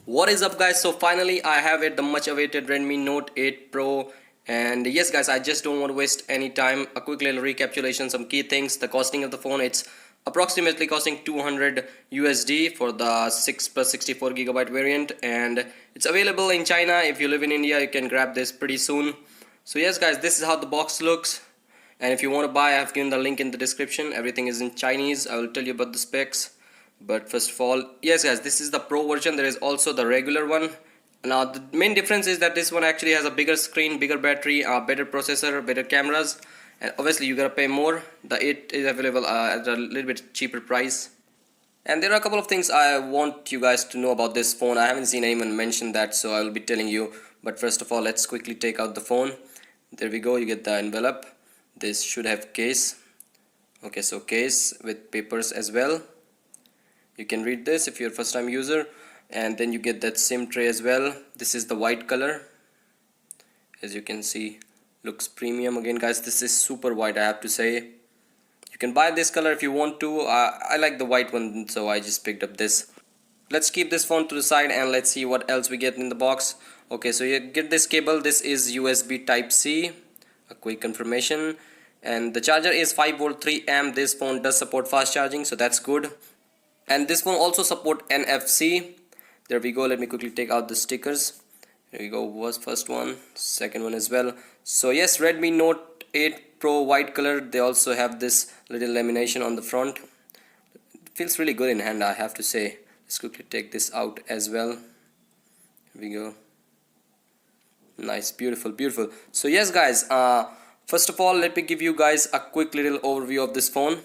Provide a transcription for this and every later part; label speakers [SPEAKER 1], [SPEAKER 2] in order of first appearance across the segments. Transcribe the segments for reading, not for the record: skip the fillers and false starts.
[SPEAKER 1] What is up guys, so finally I have it, the much awaited Redmi Note 8 Pro. And yes guys, I just don't want to waste any time. A quick little recapitulation, some key things. The costing of the phone, it's approximately costing 200 USD for the 6 plus 64 gigabyte variant, and it's available in China. If you live in India, you can grab this pretty soon. So yes guys, this is how the box looks, and if you want to buy, I have given the link in the description. Everything is in Chinese. I will tell you about the specs. But first of all, yes guys, this is the Pro version. There is also the regular one. Now the main difference is that this one actually has a bigger screen, bigger battery, better processor, better cameras, and obviously you gotta pay more. The 8 is available at a little bit cheaper price. And there are a couple of things I want you guys to know about this phone. I haven't seen anyone mention that, so I will be telling you. But first of all, let's quickly take out the phone. There we go, you get the envelope. This should have case. Okay, so case with papers as well. You can read this if you're a first time user, and then you get that SIM tray as well. This is the white color, as you can see, looks premium. Again guys, this is super white, I have to say. You can buy this color if you want to. I like the white one, so I just picked up this. Let's keep this phone to the side and let's see what else we get in the box. Okay, so you get this cable. This is USB type C, a quick confirmation, and the charger is 5V 3A. This phone does support fast charging, so that's good. And this phone also support NFC. There we go. Let me quickly take out the stickers. Here we go. Was first one, second one as well. So yes, Redmi Note 8 Pro white color. They also have this little lamination on the front. It feels really good in hand, I have to say. Let's quickly take this out as well. Here we go. Nice, beautiful, beautiful. So yes guys, first of all, let me give you guys a quick little overview of this phone.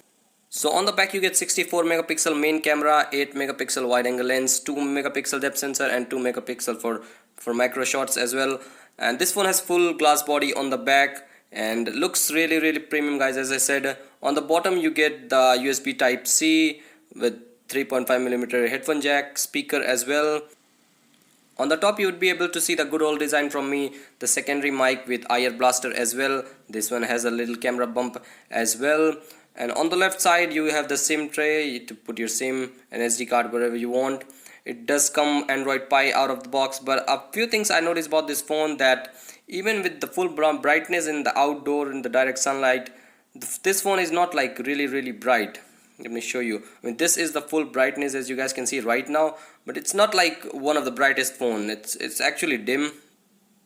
[SPEAKER 1] So on the back you get 64 megapixel main camera, 8 megapixel wide angle lens, 2 megapixel depth sensor, and 2 megapixel for macro shots as well. And this phone has full glass body on the back and looks really premium guys. As I said, on the bottom you get the USB type C with 3.5mm headphone jack, speaker as well. On the top you would be able to see the good old design from me, the secondary mic with IR blaster as well. This one has a little camera bump as well. And on the left side you have the SIM tray to put your SIM and SD card wherever you want. It does come Android Pie out of the box, but a few things I noticed about this phone, that even with the full brightness in the outdoor in the direct sunlight, this phone is not like really bright. Let me show you. I mean, this is the full brightness as you guys can see right now, but it's not like one of the brightest phone. It's actually dim.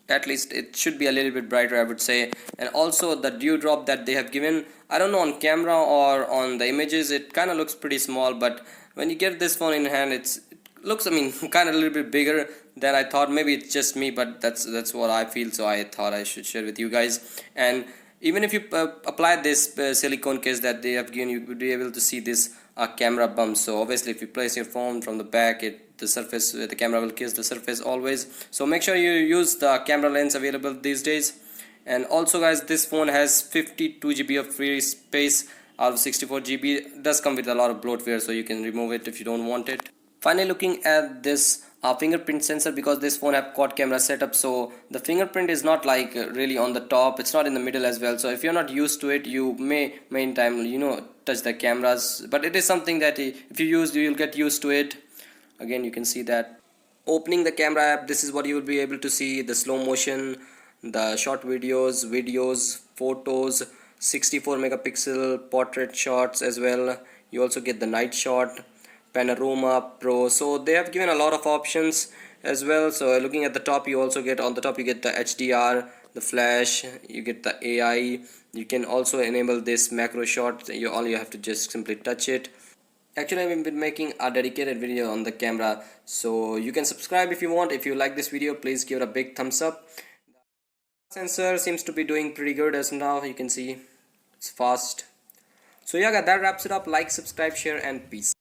[SPEAKER 1] At least it should be a little bit brighter, I would say. And also the dewdrop that they have given, I don't know, on camera or on the images it kind of looks pretty small, but when you get this phone in hand, it looks, I mean, kind of a little bit bigger than I thought. Maybe it's just me, but that's what I feel, so I thought I should share with you guys. And even if you apply this silicone case that they have given, you would be able to see this camera bump. So obviously if you place your phone from the back, the camera will kiss the surface always. So make sure you use the camera lens available these days. And also guys, this phone has 52 GB of free space out of 64 GB. It does come with a lot of bloatware, so you can remove it if you don't want it. Finally, looking at this fingerprint sensor, because this phone have quad camera setup, so the fingerprint is not like really on the top, it's not in the middle as well. So if you're not used to it, you may in time, you know, touch the cameras, but it is something that if you use, you'll get used to it. Again, you can see that opening the camera app, this is what you will be able to see: the slow motion, the short videos, photos, 64 megapixel portrait shots as well. You also get the night shot, panorama, pro. So they have given a lot of options as well. So looking at the top, you also get, on the top you get the HDR, the flash, you get the AI. You can also enable this macro shot. All you have to just simply touch it. Actually, I've been making a dedicated video on the camera, so you can subscribe if you want. If you like this video, please give it a big thumbs up. The sensor seems to be doing pretty good as now. You can see it's fast. So yeah, that wraps it up. Like, subscribe, share, and peace.